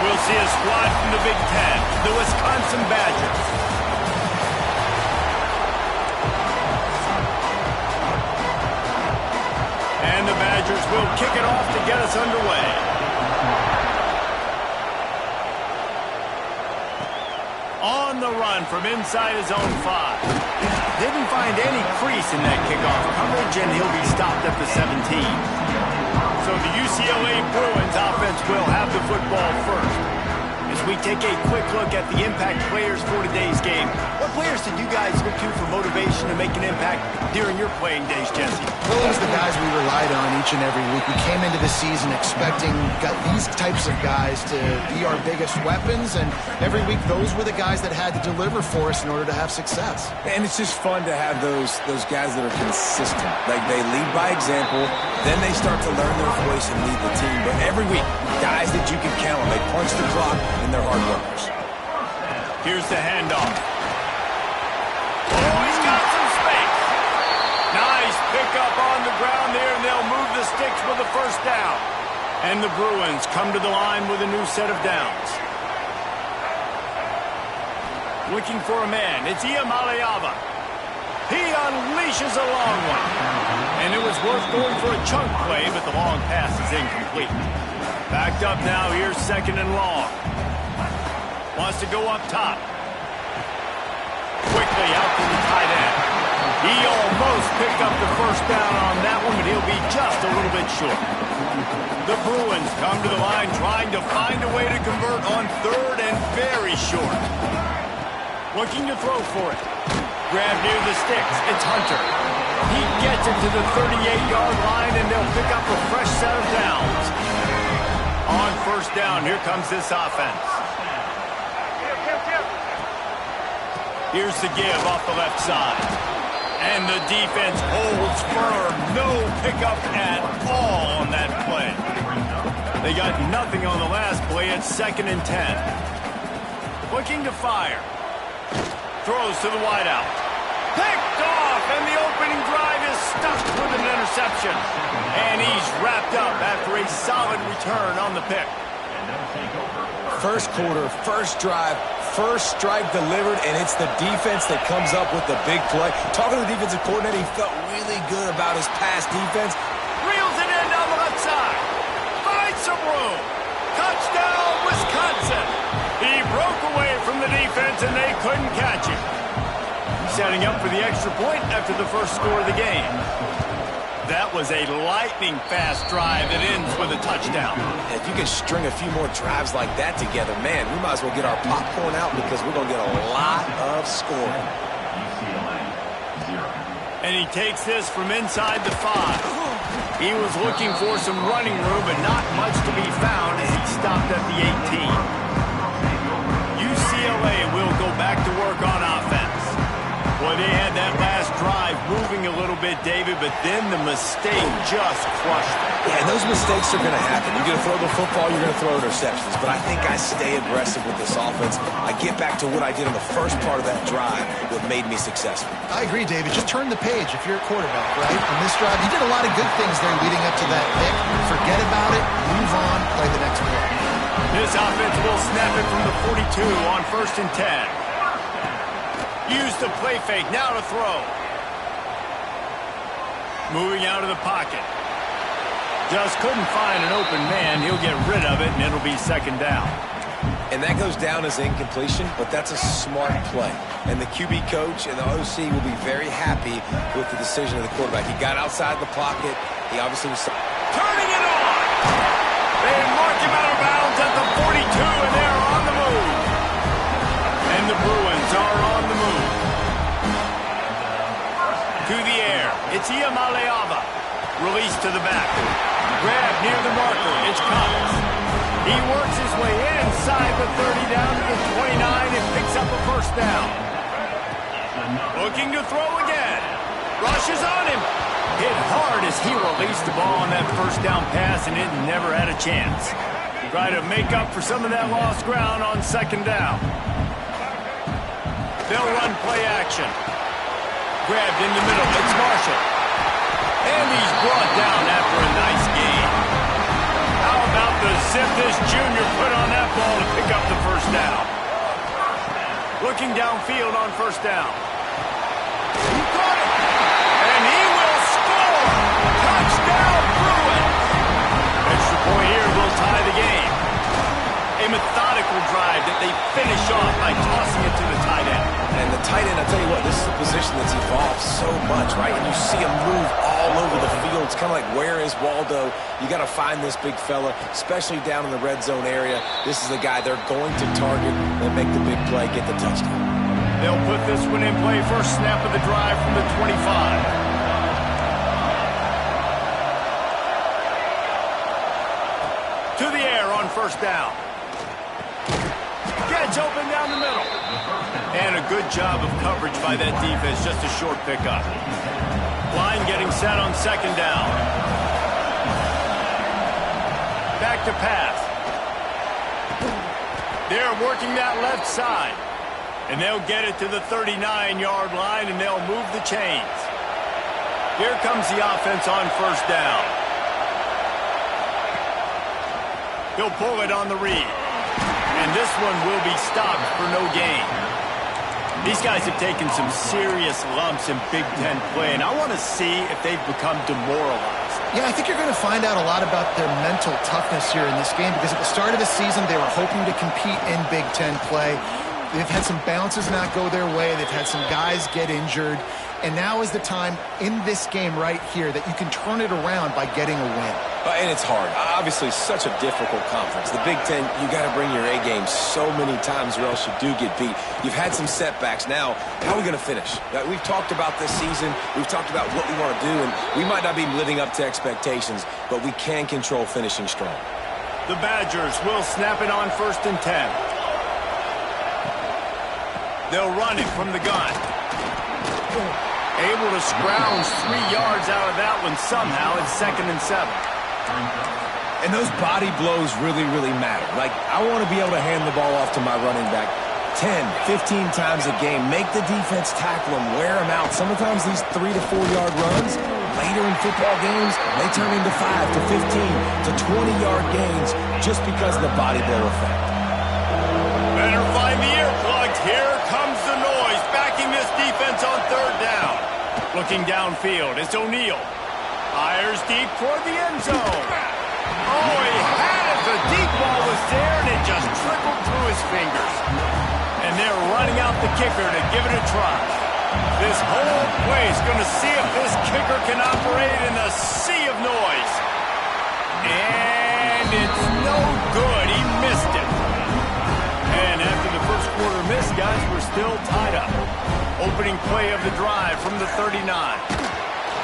We'll see a squad from the Big Ten, the Wisconsin Badgers. And the Badgers will kick it off to get us underway. On the run from inside his own 5. Didn't find any crease in that kickoff coverage, and he'll be stopped at the 17. So the UCLA Bruins offense will have the football first. As we take a quick look at the impact players for today's game, what players did you guys look to for motivation to make an impact during your playing days, Jesse? Well, it was the guys we relied on each and every week. We came into the season expecting these types of guys to be our biggest weapons, and every week those were the guys that had to deliver for us in order to have success. And it's just fun to have those guys that are consistent. Like, they lead by example, then they start to learn their voice and lead the team. But every week, guys that you can count on, they punch the clock and they're hard workers. Here's the handoff. Oh, he's got some space. Nice pickup on the ground there, and they'll move the sticks with the first down. And the Bruins come to the line with a new set of downs. Looking for a man. It's Ncaa. He unleashes a long one. And it was worth going for a chunk play, but the long pass is incomplete. Backed up now. Here's second and long. Wants to go up top. Quickly out to the tight end. He almost picked up the first down on that one, but he'll be just a little bit short. The Bruins come to the line trying to find a way to convert on third and very short. Looking to throw for it. Grab near the sticks. It's Hunter. He gets it to the 38-yard line, and they'll pick up a fresh set of downs. On first down, here comes this offense. Here's the give off the left side. And the defense holds firm. No pickup at all on that play. They got nothing on the last play. It's 2nd and 10. Looking to fire. Throws to the wideout. Picked off, and the opening drive is stuffed with an interception. And he's wrapped up after a solid return on the pick. First quarter, first drive, first strike delivered, and it's the defense that comes up with the big play. Talking to the defensive coordinator, he felt really good about his pass defense. Reels it in down the left side. Finds some room. Touchdown, Wisconsin. He broke away from the defense, and they couldn't catch him. Setting up for the extra point after the first score of the game. That was a lightning-fast drive that ends with a touchdown. If you can string a few more drives like that together, man, we might as well get our popcorn out because we're going to get a lot of scoring. And he takes this from inside the 5. He was looking for some running room, but not much to be found as he stopped at the 18. UCLA will go back to work on offense. Boy, they had that last drive moving a little bit, David, but then the mistake just crushed them. Yeah, and those mistakes are going to happen. You're going to throw the football, you're going to throw interceptions. But I think I stay aggressive with this offense. I get back to what I did in the first part of that drive, what made me successful. I agree, David. Just turn the page if you're a quarterback, right? On this drive, you did a lot of good things there leading up to that pick. Forget about it, move on, play the next play. This offense will snap it from the 42 on 1st and 10. Use the play fake, now to throw. Moving out of the pocket. Just couldn't find an open man. He'll get rid of it, and it'll be 2nd down. And that goes down as incompletion, but that's a smart play. And the QB coach and the OC will be very happy with the decision of the quarterback. He got outside the pocket. He obviously was turning it on. They mark him out of bounds at the 42, and they're on the move. And the Bruins are on the move. To the air. It's Ncaa. Released to the back. Grab near the marker. It's Cox. He works his way inside the 30 down to the 29 and picks up a first down. Looking to throw again. Rushes on him. Hit hard as he released the ball on that first down pass, and it never had a chance. Try to make up for some of that lost ground on 2nd down. They'll run play action. Grabbed in the middle. It's Marshall. And he's brought down after a nice gain. How about the if this junior put on that ball to pick up the first down. Looking downfield on first down. He caught it. And he will score. Touchdown, Bruins. Extra point here will tie the game. A methodical drive that they finish off by tossing it to the tight end. And the tight end, I'll tell you what, this is a position that's evolved so much, right? And you see him move all over the field. It's kind of like, where is Waldo? You got to find this big fella, especially down in the red zone area. This is the guy they're going to target and make the big play, get the touchdown. They'll put this one in play. First snap of the drive from the 25. To the air on first down. Gets open down the middle. And a good job of coverage by that defense. Just a short pickup. Line getting set on second down. Back to pass. They're working that left side. And they'll get it to the 39-yard line, and they'll move the chains. Here comes the offense on first down. He'll pull it on the read. And this one will be stopped for no gain. These guys have taken some serious lumps in Big Ten play, and I want to see if they've become demoralized. Yeah, I think you're going to find out a lot about their mental toughness here in this game, because at the start of the season, they were hoping to compete in Big Ten play. They've had some bounces not go their way. They've had some guys get injured. And now is the time in this game right here that you can turn it around by getting a win. And it's hard. Obviously, such a difficult conference. The Big Ten, you got to bring your A game so many times or else you do get beat. You've had some setbacks. Now, how are we going to finish? We've talked about this season. We've talked about what we want to do, and we might not be living up to expectations, but we can control finishing strong. The Badgers will snap it on 1st and 10. They'll run it from the gun. Able to scrounge 3 yards out of that one somehow. It's 2nd and 7. And those body blows really, really matter. Like, I want to be able to hand the ball off to my running back 10, 15 times a game. Make the defense tackle them, wear them out. Sometimes these 3 to 4 yard runs, later in football games, they turn into 5 to 15 to 20-yard gains just because of the body blow effect. Better find the earplugs. Here comes the noise, backing this defense on 3rd down. Looking downfield, it's O'Neal. Fires deep toward the end zone. Oh, he had it. The deep ball was there, and it just trickled through his fingers. And they're running out the kicker to give it a try. This whole place going to see if this kicker can operate in the sea of noise. And it's no good. He missed it. And after the first quarter miss, guys, we're still tied up. Opening play of the drive from the 39.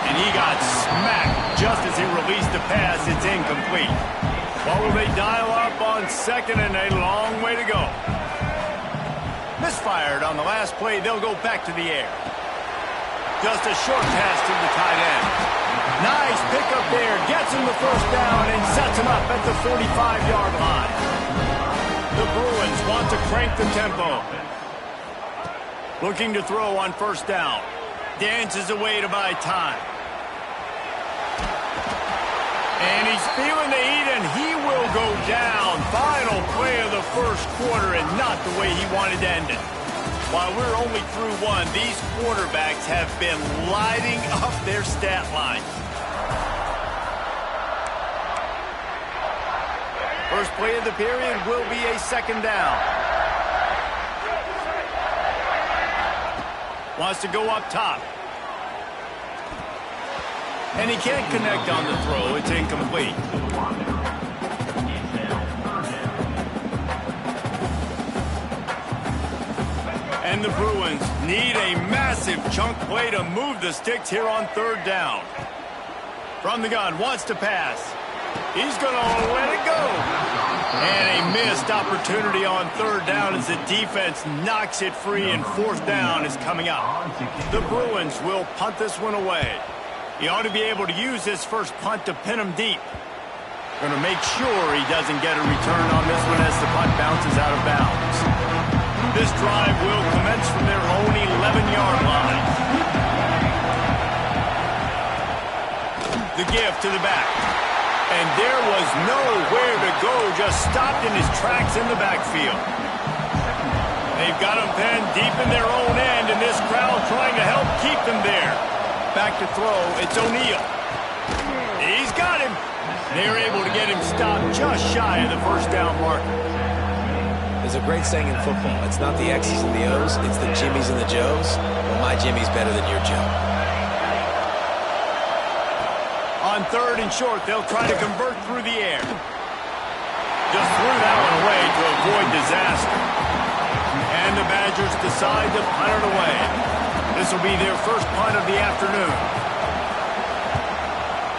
And he got smacked just as he released the pass. It's incomplete. What will they dial up on 2nd and a long way to go? Misfired on the last play. They'll go back to the air. Just a short pass to the tight end. Nice pickup there. Gets him the first down and sets him up at the 45-yard line. The Bruins want to crank the tempo. Looking to throw on 1st down. Dances away to buy time. And he's feeling the heat, and he will go down. Final play of the first quarter, and not the way he wanted to end it. While we're only through one, these quarterbacks have been lighting up their stat line. First play of the period will be a 2nd down. Wants to go up top. And he can't connect on the throw. It's incomplete. And the Bruins need a massive chunk play to move the sticks here on 3rd down. From the gun, wants to pass. He's going to let it go. And a missed opportunity on 3rd down as the defense knocks it free, and 4th down is coming up. The Bruins will punt this one away. He ought to be able to use this first punt to pin him deep. Going to make sure he doesn't get a return on this one as the punt bounces out of bounds. This drive will commence from their own 11-yard line. The give to the back. And there was nowhere to go receiver just stopped in his tracks in the backfield. They've got him penned deep in their own end, and this crowd trying to help keep them there. Back to throw, it's O'Neal. He's got him. They're able to get him stopped just shy of the first down marker. There's a great saying in football. It's not the X's and the O's, it's the Jimmies and the Joes. Well, my Jimmy's better than your Joe. On 3rd and short, they'll try to convert through the air. Just threw that one away to avoid disaster. And the Badgers decide to punt it away. This will be their first punt of the afternoon.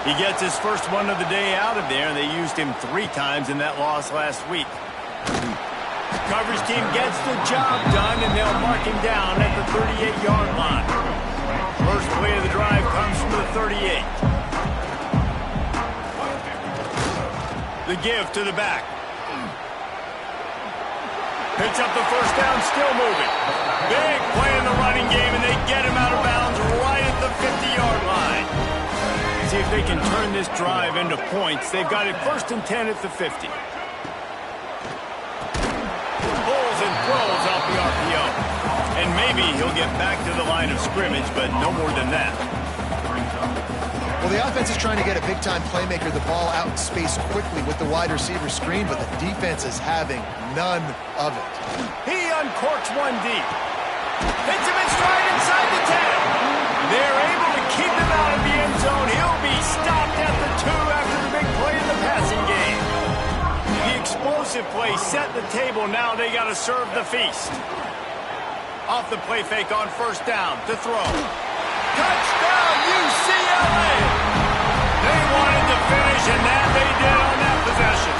He gets his first one of the day out of there, and they used him 3 times in that loss last week. Coverage team gets the job done, and they'll mark him down at the 38-yard line. First play of the drive comes from the 38. The give to the back. Picks up the first down, still moving. Big play in the running game, and they get him out of bounds right at the 50-yard line. See if they can turn this drive into points. They've got it 1st and 10 at the 50. Pulls and throws off the RPO. And maybe he'll get back to the line of scrimmage, but no more than that. Well, the offense is trying to get a big-time playmaker the ball out in space quickly with the wide receiver screen, but the defense is having none of it. He uncorks one deep. Hits him in stride inside the 10. They're able to keep him out of the end zone. He'll be stopped at the 2 after the big play in the passing game. The explosive play set the table. Now they got to serve the feast. Off the play fake on 1st down to throw. Touchdown, UCLA! They wanted to finish, and that they did on that possession.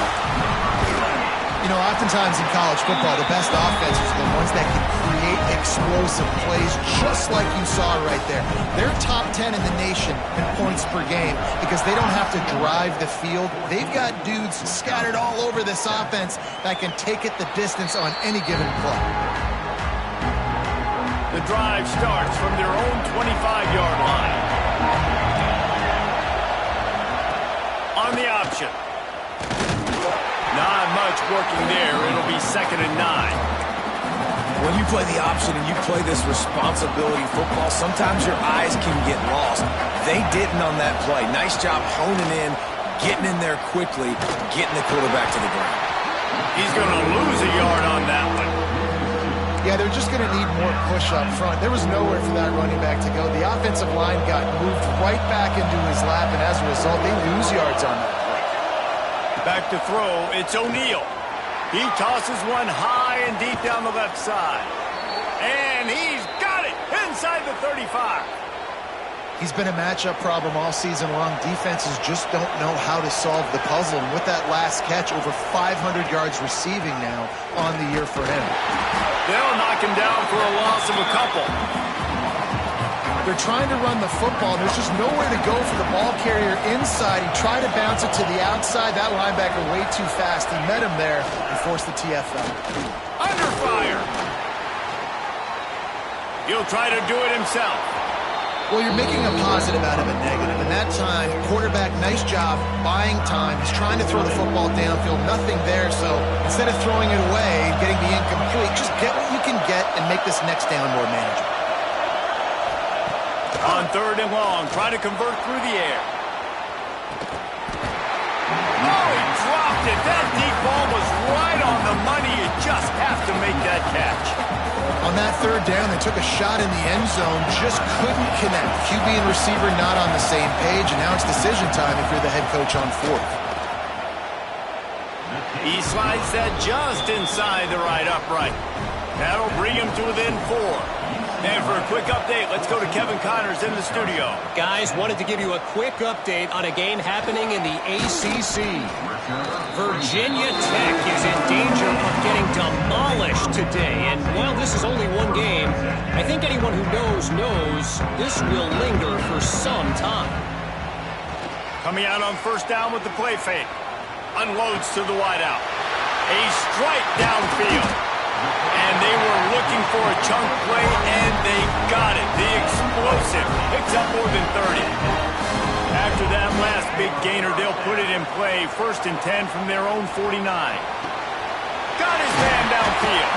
You know, oftentimes in college football, the best offenses are the ones that can create explosive plays, just like you saw right there. They're top 10 in the nation in points per game because they don't have to drive the field. They've got dudes scattered all over this offense that can take it the distance on any given play. The drive starts from their own 25-yard line. On the option. Not much working there. It'll be 2nd and 9. When you play the option and you play this responsibility football, sometimes your eyes can get lost. They didn't on that play. Nice job honing in, getting in there quickly, getting the quarterback to the ground. He's going to lose a yard on that one. Yeah, they're just going to need more push up front. There was nowhere for that running back to go. The offensive line got moved right back into his lap, and as a result, they lose yards on that play. Back to throw, it's O'Neal. He tosses one high and deep down the left side. And he's got it inside the 35. He's been a matchup problem all season long. Defenses just don't know how to solve the puzzle. And with that last catch, over 500 yards receiving now on the year for him. They'll knock him down for a loss of a couple. They're trying to run the football. There's just nowhere to go for the ball carrier inside. He tried to bounce it to the outside. That linebacker way too fast. He met him there and forced the TFL. Under fire. He'll try to do it himself. Well, you're making a positive out of a negative. And that time, quarterback, nice job buying time. He's trying to throw the football downfield. Nothing there. So instead of throwing it away and getting the incomplete, just get what you can get and make this next down more manageable. On 3rd and long, try to convert through the air. Oh, he dropped it. That deep ball was right on the money. You just have to make that catch. On that 3rd down, they took a shot in the end zone, just couldn't connect. QB and receiver not on the same page, and now it's decision time if you're the head coach on 4th. He slides that just inside the right upright. That'll bring him to within 4. And for a quick update, let's go to Kevin Connors in the studio. Guys, wanted to give you a quick update on a game happening in the ACC. Virginia Tech is in danger of getting demolished today. And while this is only one game, I think anyone who knows this will linger for some time. Coming out on 1st down with the play fake. Unloads to the wideout. A strike downfield. And they were looking for a chunk play, and they got it. The explosive picks up more than 30. After that last big gainer, they'll put it in play. 1st and 10 from their own 49. Got his man downfield.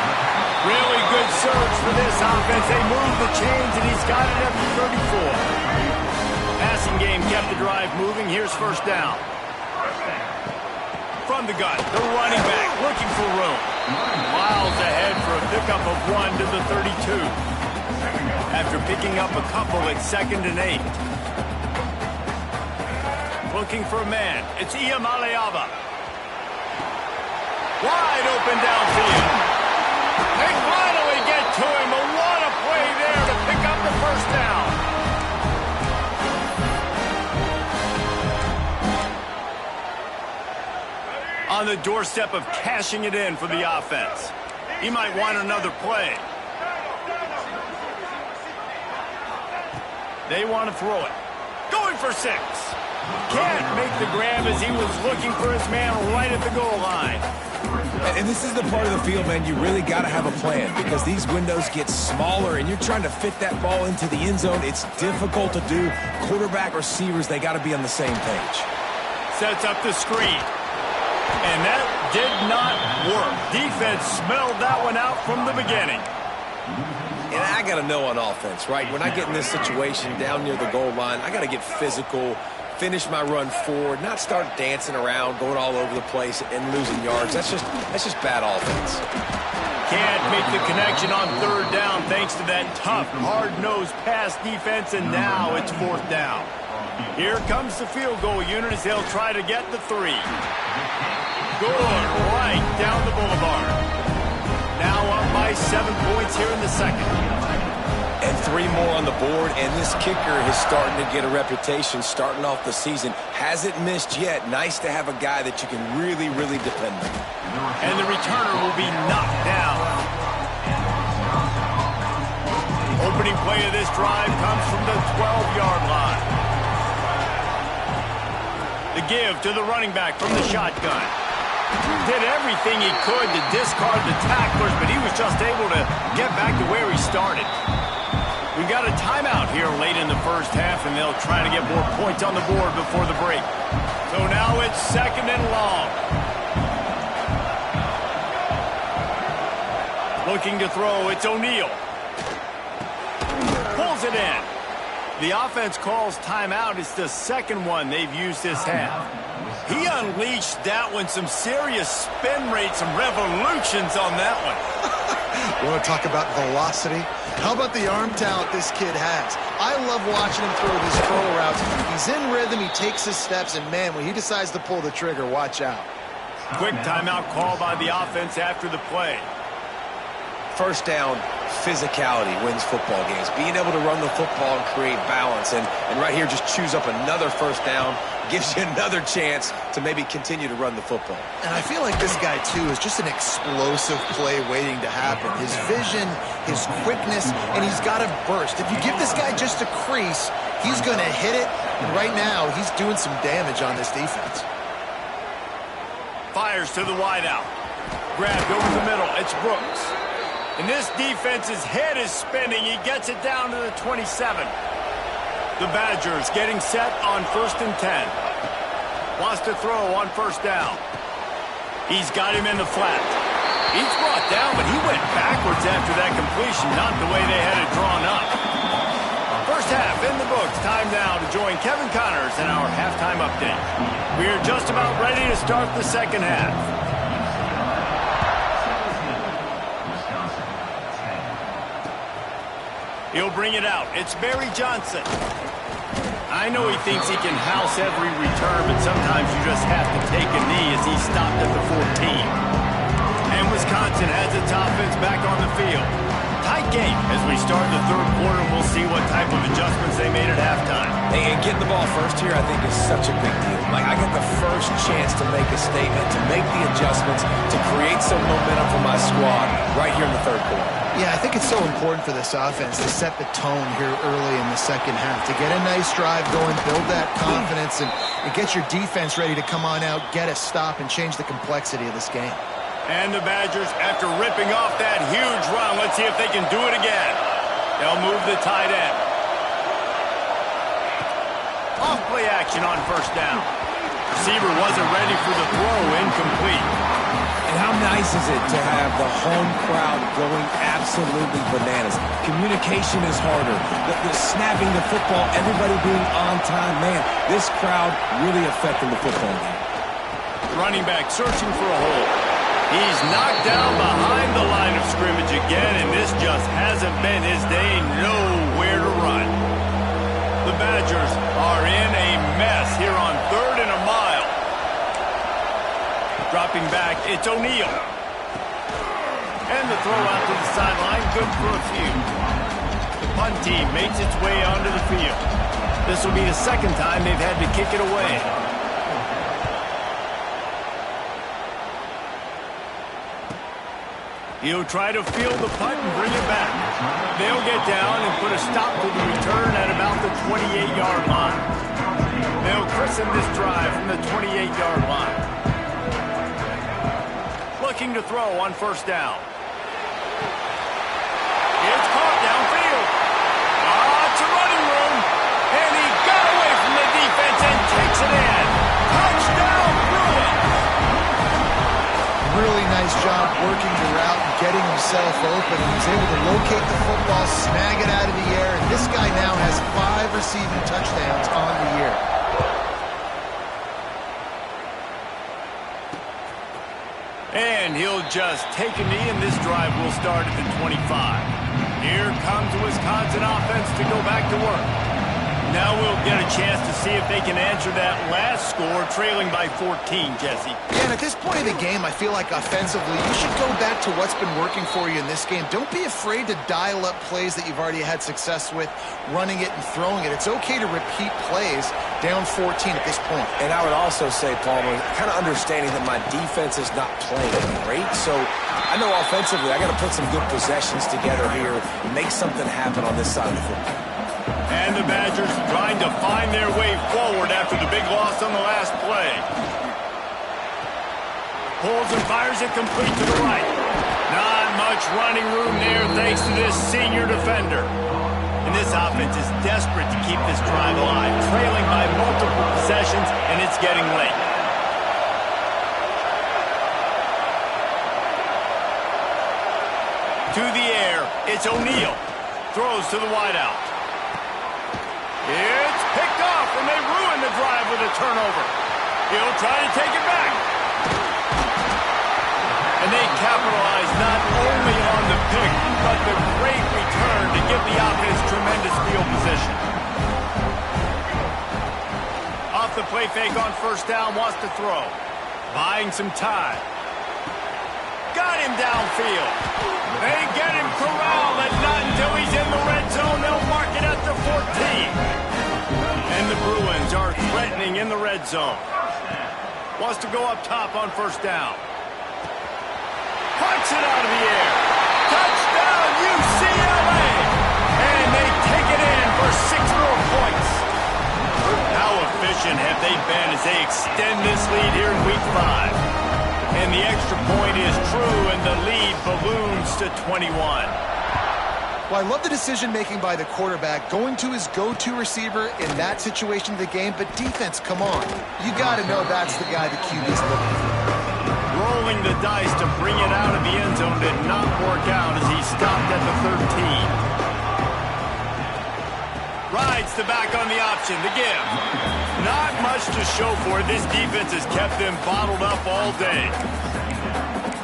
Really good surge for this offense. They move the chains, and he's got it up to 34. Passing game kept the drive moving. Here's 1st down. From the gun, the running back looking for room. Miles ahead for a pickup of 1 to the 32. After picking up a couple at 2nd and 8. Looking for a man. It's Ncaa. Wide open downfield. They finally get to him. But what a play there to pick up the 1st down. On the doorstep of cashing it in for the offense. He might want another play. They want to throw it. Going for 6. Can't make the grab as he was looking for his man right at the goal line. And this is the part of the field, man, you really got to have a plan because these windows get smaller and you're trying to fit that ball into the end zone. It's difficult to do. Quarterback, receivers, they got to be on the same page. Sets up the screen. And that did not work. Defense smelled that one out from the beginning. And I got to know on offense, right? When I get in this situation down near the goal line, I got to get physical, finish my run forward, not start dancing around, going all over the place and losing yards. That's just bad offense. Can't make the connection on 3rd down thanks to that tough, hard-nosed pass defense, and now it's 4th down. Here comes the field goal unit as they'll try to get the 3. Good, right down the boulevard. Now up by 7 points here in the 2nd. And 3 more on the board, and this kicker is starting to get a reputation starting off the season. Hasn't missed yet. Nice to have a guy that you can really, really depend on. And the returner will be knocked down. Opening play of this drive comes from the 12-yard line. The give to the running back from the shotgun. Did everything he could to discard the tacklers, but he was just able to get back to where he started. We've got a timeout here late in the 1st half, and they'll try to get more points on the board before the break. So now it's 2nd and long. Looking to throw, it's O'Neal. Pulls it in. The offense calls timeout. It's the 2nd one they've used this half. He unleashed that one. Some serious spin rate, some revolutions on that one. You want to talk about velocity? How about the arm talent this kid has? I love watching him throw these curl routes. He's in rhythm, he takes his steps, and man, when he decides to pull the trigger, watch out. Quick timeout call by the offense after the play. 1st down, physicality wins football games. Being able to run the football and create balance. And right here, just choose up another 1st down. Gives you another chance to maybe continue to run the football. And I feel like this guy, too, is just an explosive play waiting to happen. His vision, his quickness, and he's got a burst. If you give this guy just a crease, he's going to hit it. And right now, he's doing some damage on this defense. Fires to the wideout. Grabbed over the middle. It's Brooks. And this defense's head is spinning. He gets it down to the 27. The Badgers getting set on 1st and 10. Wants to throw on 1st down. He's got him in the flat. He's brought down, but he went backwards after that completion, not the way they had it drawn up. 1st half in the books. Time now to join Kevin Connors in our halftime update. We're just about ready to start the 2nd half. He'll bring it out. It's Barry Johnson. I know he thinks he can house every return, but sometimes you just have to take a knee as he stopped at the 14. And Wisconsin has its offense back on the field. Tight game as we start the 3rd quarter. We'll see what type of adjustments they made at halftime. And getting the ball first here, I think, is such a big deal. Like, I get the first chance to make a statement, to make the adjustments, to create some momentum for my squad right here in the 3rd quarter. Yeah, I think it's so important for this offense to set the tone here early in the 2nd half, to get a nice drive going, build that confidence, and get your defense ready to come on out, get a stop, and change the complexity of this game. And the Badgers, after ripping off that huge run, let's see if they can do it again. They'll move the tight end. Off play action on first down. Receiver wasn't ready for the throw, incomplete. And how nice is it to have the home crowd going absolutely bananas? Communication is harder. The snapping the football, everybody being on time. Man, this crowd really affecting the football game. Running back searching for a hole. He's knocked down behind the line of scrimmage again, and this just hasn't been his day. Nowhere to run. The Badgers are in a mess here on 3rd and a mile. Dropping back, it's O'Neal. And the throw out to the sideline, good for a few. The punt team makes its way onto the field. This will be the second time they've had to kick it away. He'll try to field the punt and bring it back. They'll get down and put a stop to the return at about the 28-yard line. They'll christen this drive from the 28-yard line. Looking to throw on first down. It's caught downfield. Lots of running room. And he got away from the defense and takes it in. Touchdown, Bruins! Really nice job working the route and getting himself open. He was able to locate the football, snag it out of the air, and this guy now has 5 receiving touchdowns on the year. And he'll just take a knee, and this drive will start at the 25. Here comes the Wisconsin offense to go back to work. Now we'll get a chance to see if they can answer that last score, trailing by 14, Jesse. Yeah, and at this point of the game, I feel like offensively, you should go back to what's been working for you in this game. Don't be afraid to dial up plays that you've already had success with, running it and throwing it. It's okay to repeat plays down 14 at this point. And I would also say, Palmer, kind of understanding that my defense is not playing great, so I know offensively I got to put some good possessions together here and make something happen on this side of the football. And the Badgers trying to find their way forward after the big loss on the last play. Pulls and fires it complete to the right. Not much running room there thanks to this senior defender. And this offense is desperate to keep this drive alive, trailing by multiple possessions, and it's getting late. To the air, it's O'Neal. Throws to the wideout. It's picked off, and they ruin the drive with a turnover. He'll try to take it back. And they capitalize not only on the pick, but the great return to give the offense tremendous field position. Off the play fake on first down, wants to throw. Buying some time. Got him downfield. They get him corralled, and not until he's in the red zone, they'll mark it at the 14. And the Bruins are threatening in the red zone. Wants to go up top on first down. Punts it out of the air. Touchdown, UCLA! And they take it in for 6 more points. How efficient have they been as they extend this lead here in Week 5? And the extra point is true, and the lead balloons to 21. Well, I love the decision-making by the quarterback, going to his go-to receiver in that situation of the game, but defense, come on. You got to know that's the guy the QB's looking for. Rolling the dice to bring it out of the end zone did not work out as he stopped at the 13. Rides the back on the option, the give. Not much to show for it. This defense has kept them bottled up all day.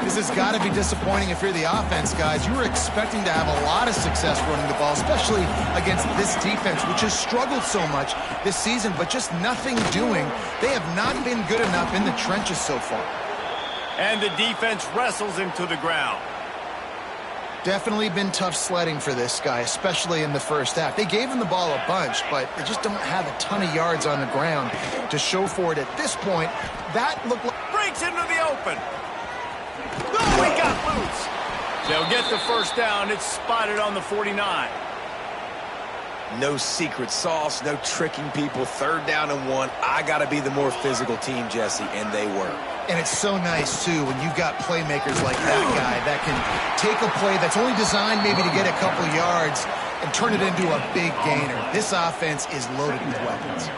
This has got to be disappointing if you're the offense, guys. You were expecting to have a lot of success running the ball, especially against this defense, which has struggled so much this season, but just nothing doing. They have not been good enough in the trenches so far. And the defense wrestles him to the ground. Definitely been tough sledding for this guy, especially in the first half. They gave him the ball a bunch, but they just don't have a ton of yards on the ground to show for it at this point. That looked like... Breaks into the open. Oh, he got loose. They'll get the first down. It's spotted on the 49. No secret sauce, no tricking people. 3rd down and 1. I got to be the more physical team, Jesse, and they were. And it's so nice, too, when you've got playmakers like that guy that can take a play that's only designed maybe to get a couple yards and turn it into a big gainer. This offense is loaded with weapons.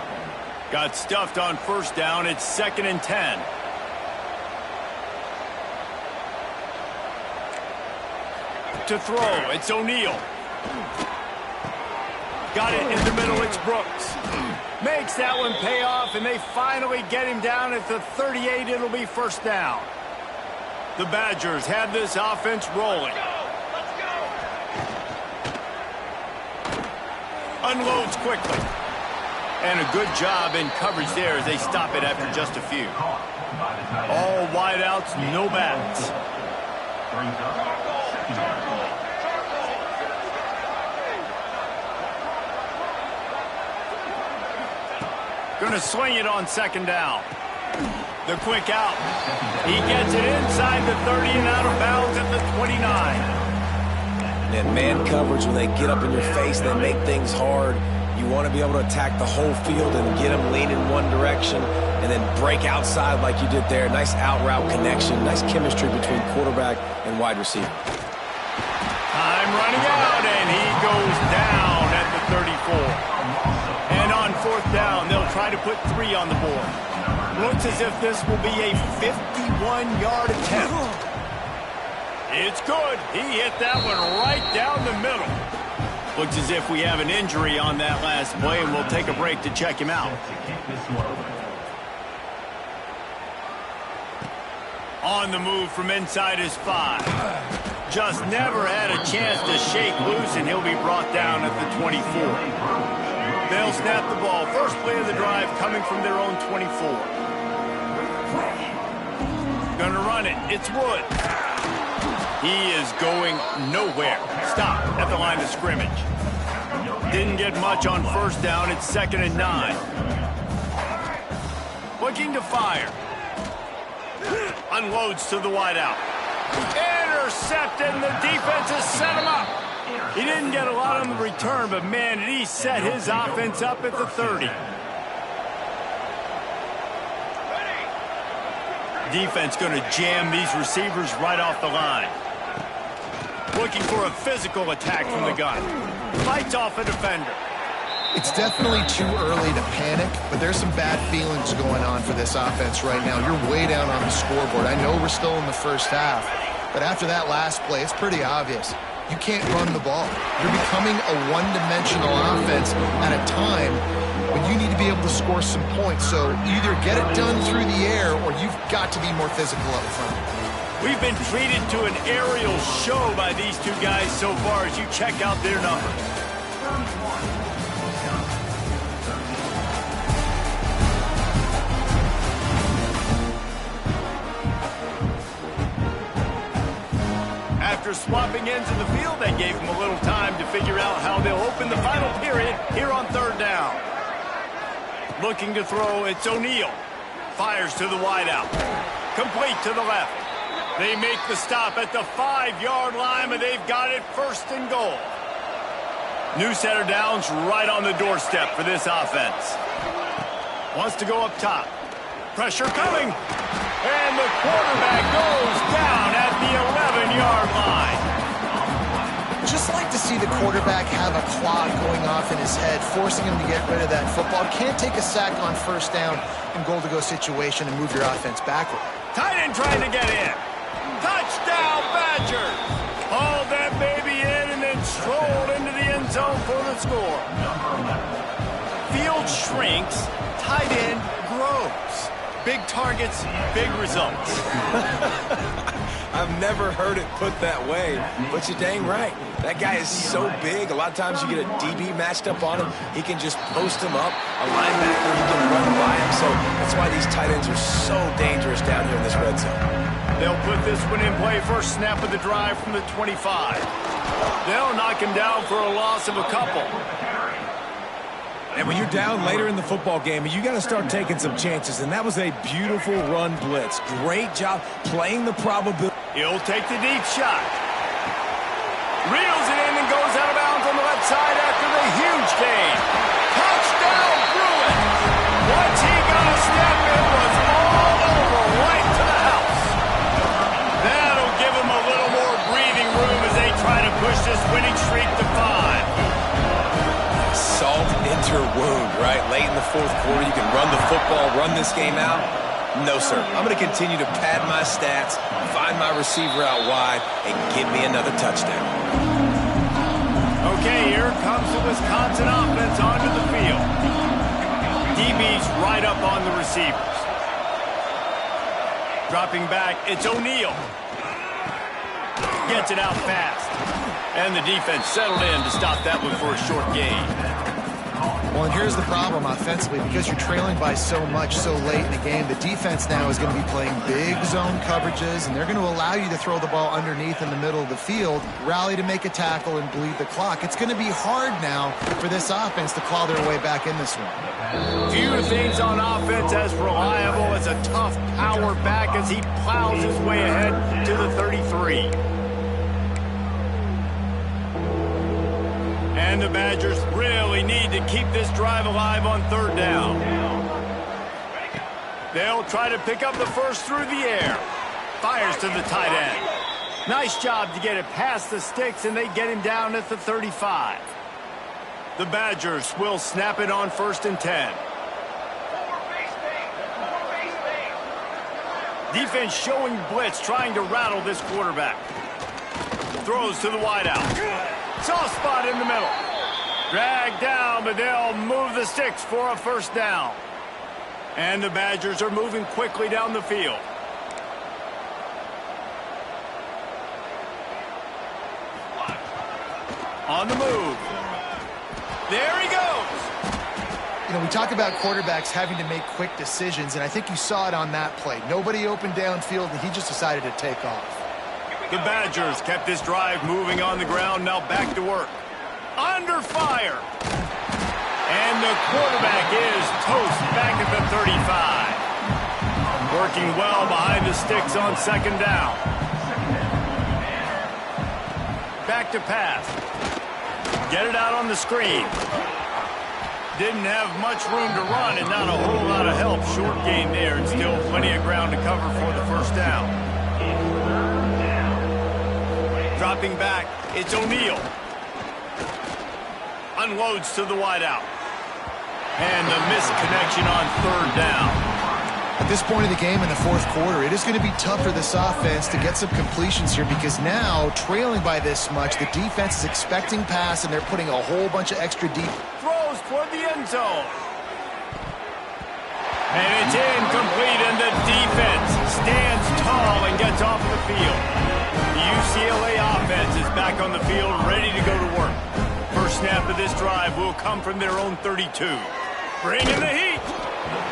Got stuffed on first down. It's 2nd and 10. To throw, it's O'Neal. Got it in the middle, it's Brooks. Makes that one pay off, and they finally get him down at the 38. It'll be first down. The Badgers have this offense rolling. Unloads quickly. And a good job in coverage there as they stop it after just a few. All wideouts, no backs. Gonna swing it on 2nd down. The quick out. He gets it inside the 30 and out of bounds at the 29. And man coverage, when they get up in your face, they make things hard. You want to be able to attack the whole field and get them lean in one direction and then break outside like you did there. Nice out route connection. Nice chemistry between quarterback and wide receiver. Time running out, and he goes down at the 34. And on 4th down, they'll try to put 3 on the board. Looks as if this will be a 51-yard attempt. It's good. He hit that one right down the middle. Looks as if we have an injury on that last play, and we'll take a break to check him out. On the move from inside his 5. Just never had a chance to shake loose, and he'll be brought down at the 24. They'll snap the ball. First play of the drive coming from their own 24. Gonna run it. It's Wood. He is going nowhere. Stop at the line of scrimmage. Didn't get much on first down. It's 2nd and 9. Looking to fire. Unloads to the wideout. Intercepted, and the defense has set him up. He didn't get a lot on the return, but man, did he set his offense up at the 30. Defense going to jam these receivers right off the line. Looking for a physical attack from the gun. Fights off a defender. It's definitely too early to panic, but there's some bad feelings going on for this offense right now. You're way down on the scoreboard. I know we're still in the first half, but after that last play, it's pretty obvious. You can't run the ball. You're becoming a one-dimensional offense at a time when you need to be able to score some points. So either get it done through the air or you've got to be more physical up front. We've been treated to an aerial show by these two guys so far as you check out their numbers. After swapping ends in the field, that gave them a little time to figure out how they'll open the final period here on 3rd down. Looking to throw, it's O'Neal. Fires to the wideout. Complete to the left. They make the stop at the 5-yard line, but they've got it 1st and goal. New set of downs right on the doorstep for this offense. Wants to go up top. Pressure coming. And the quarterback goes down at the 11-yard line. Just like to see the quarterback have a clock going off in his head, forcing him to get rid of that football. Can't take a sack on first down in goal-to-go situation and move your offense backward. Tight end trying to get in. Touchdown, Badgers. Hauled that baby in and then strolled into the end zone for the score. Field shrinks, tight end grows. Big targets, big results. I've never heard it put that way, but you're dang right. That guy is so big. A lot of times you get a DB matched up on him. He can just post him up. A linebacker, he can run by him. So that's why these tight ends are so dangerous down here in this red zone. They'll put this one in play. First snap of the drive from the 25. They'll knock him down for a loss of a couple. And when you're down later in the football game, you got to start taking some chances. And that was a beautiful run blitz. Great job playing the probability. He'll take the deep shot. Reels it in and goes out of bounds on the left side after the huge gain. Touchdown, Bruin. Once he got a step, it was all over right to the house. That'll give him a little more breathing room as they try to push this winning streak to 5. Salt into her wound. right? Late in the fourth quarter, you can run the football, run this game out. No, sir. I'm going to continue to pad my stats, find my receiver out wide, and give me another touchdown. Okay, here comes the Wisconsin offense onto the field. DB's right up on the receivers. Dropping back, it's O'Neal. Gets it out fast. And the defense settled in to stop that one for a short gain. Well, and here's the problem offensively. Because you're trailing by so much so late in the game, the defense now is going to be playing big zone coverages, and they're going to allow you to throw the ball underneath in the middle of the field, rally to make a tackle, and bleed the clock. It's going to be hard now for this offense to claw their way back in this one. Few things on offense as reliable as a tough power back as he plows his way ahead to the 33. And the Badgers really need to keep this drive alive on third down. They'll try to pick up the first through the air. Fires to the tight end. Nice job to get it past the sticks, and they get him down at the 35. The Badgers will snap it on 1st and 10. Defense showing blitz, trying to rattle this quarterback. Throws to the wideout. Soft spot in the middle. Dragged down, but they'll move the sticks for a first down. And the Badgers are moving quickly down the field. On the move. There he goes. You know, we talk about quarterbacks having to make quick decisions, and I think you saw it on that play. Nobody opened downfield, and he just decided to take off. The Badgers kept this drive moving on the ground, now back to work. Under fire. And the quarterback is toast back at the 35. Working well behind the sticks on 2nd down. Back to pass. Get it out on the screen. Didn't have much room to run and not a whole lot of help. Short gain there and still plenty of ground to cover for the first down. Dropping back, it's O'Neal. Unloads to the wideout. And the missed connection on 3rd down. At this point of the game in the 4th quarter, it is going to be tough for this offense to get some completions here because now, trailing by this much, the defense is expecting pass and they're putting a whole bunch of extra deep. Throws toward the end zone. And it's incomplete, and the defense stands tall and gets off the field. The UCLA offense is back on the field, ready to go to work. First snap of this drive will come from their own 32. Bringing the heat.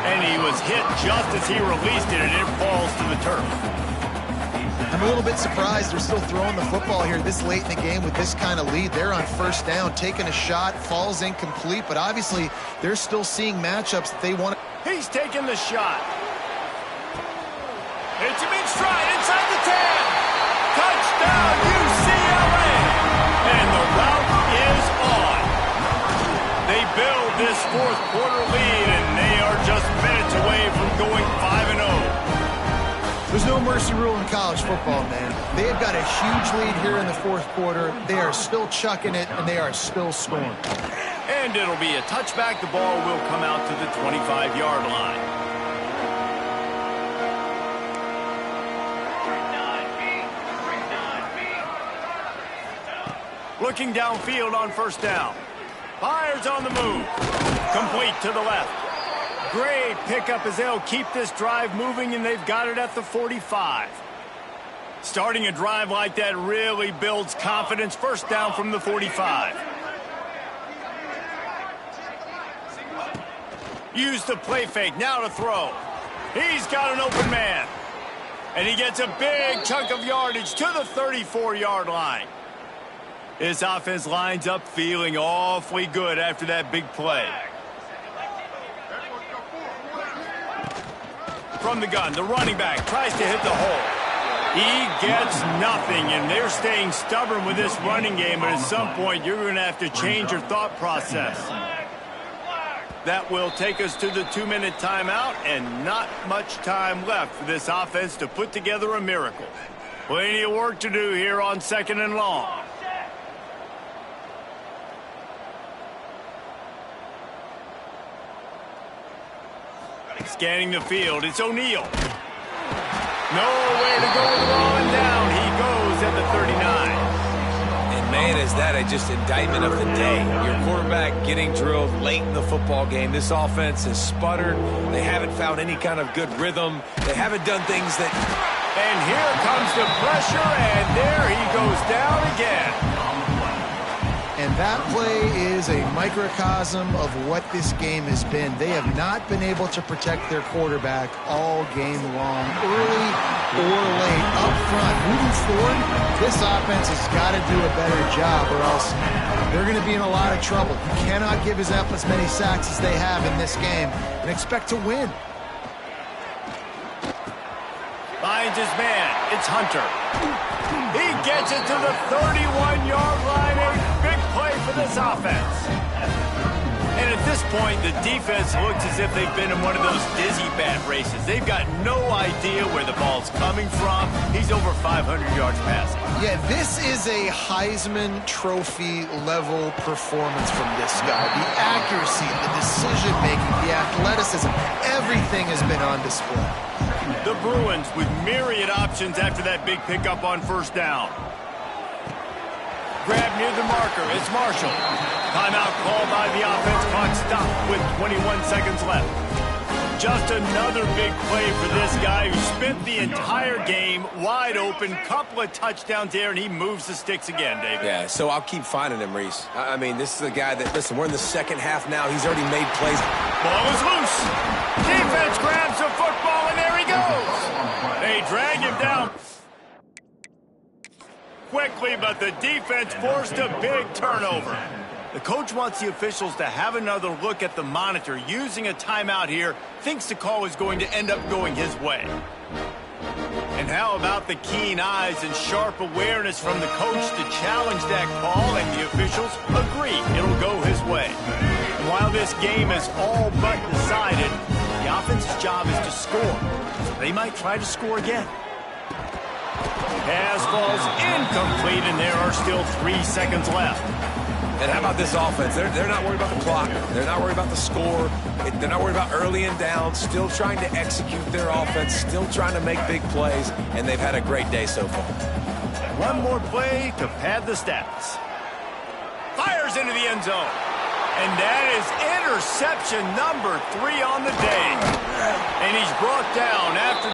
And he was hit just as he released it, and it falls to the turf. I'm a little bit surprised they're still throwing the football here this late in the game with this kind of lead. They're on 1st down, taking a shot, falls incomplete, but obviously they're still seeing matchups that they want to. He's taking the shot. It's a big stride inside the 10. Touchdown, UCLA. And the route is on. They build this 4th quarter lead, and they are just minutes away from going 5-0. There's no mercy rule in college football, man. They've got a huge lead here in the 4th quarter. They are still chucking it, and they are still scoring. And it'll be a touchback. The ball will come out to the 25-yard line. Looking downfield on 1st down. Fires on the move. Complete to the left. Great pickup as they'll keep this drive moving, and they've got it at the 45. Starting a drive like that really builds confidence. 1st down from the 45. Use the play fake. Now to throw. He's got an open man. And he gets a big chunk of yardage to the 34-yard line. This offense lines up feeling awfully good after that big play. From the gun, the running back tries to hit the hole. He gets nothing, and they're staying stubborn with this running game, but at some point you're going to have to change your thought process. That will take us to the 2-minute timeout, and not much time left for this offense to put together a miracle. Plenty of work to do here on 2nd and long. Scanning the field, it's O'Neal. Nowhere to go with the ball, and down he goes at the 39. And man, is that just indictment of the day. Your quarterback getting drilled late in the football game. This offense has sputtered. They haven't found any kind of good rhythm. They haven't done things that... And here comes the pressure, and there he goes down again. And that play is a microcosm of what this game has been. They have not been able to protect their quarterback all game long, early or late. Up front, moving forward, this offense has got to do a better job, or else they're going to be in a lot of trouble. You cannot give us up as many sacks as they have in this game and expect to win. Finds his man. It's Hunter. He gets it to the 31-yard line. A big play for this offense. And at this point, the defense looks as if they've been in one of those dizzy bat races. They've got no idea where the ball's coming from. He's over 500 yards passing. Yeah, this is a Heisman Trophy level performance from this guy. The accuracy, the decision-making, the athleticism, everything has been on display. The Bruins with myriad options after that big pickup on first down. Grab near the marker. It's Marshall. Timeout called by the offense. Clock stopped with 21 seconds left. Just another big play for this guy who spent the entire game wide open. Couple of touchdowns there, and he moves the sticks again, David. Yeah, so I'll keep finding him, Reese. I mean, this is a guy that, listen, we're in the second half now. He's already made plays. Ball is loose. Defense grabs the football, and there he goes. They drag him down quickly, but the defense forced a big turnover. The coach wants the officials to have another look at the monitor. Using a timeout here, thinks the call is going to end up going his way. And how about the keen eyes and sharp awareness from the coach to challenge that call, and the officials agree it'll go his way. And while this game is all but decided, the offense's job is to score. So they might try to score again. Pass falls incomplete, and there are still 3 seconds left. And how about this offense? They're not worried about the clock. They're not worried about the score. They're not worried about early and down. Still trying to execute their offense. Still trying to make big plays. And they've had a great day so far. One more play to pad the stats. Fires into the end zone. And that is interception number 3 on the day. And he's brought down after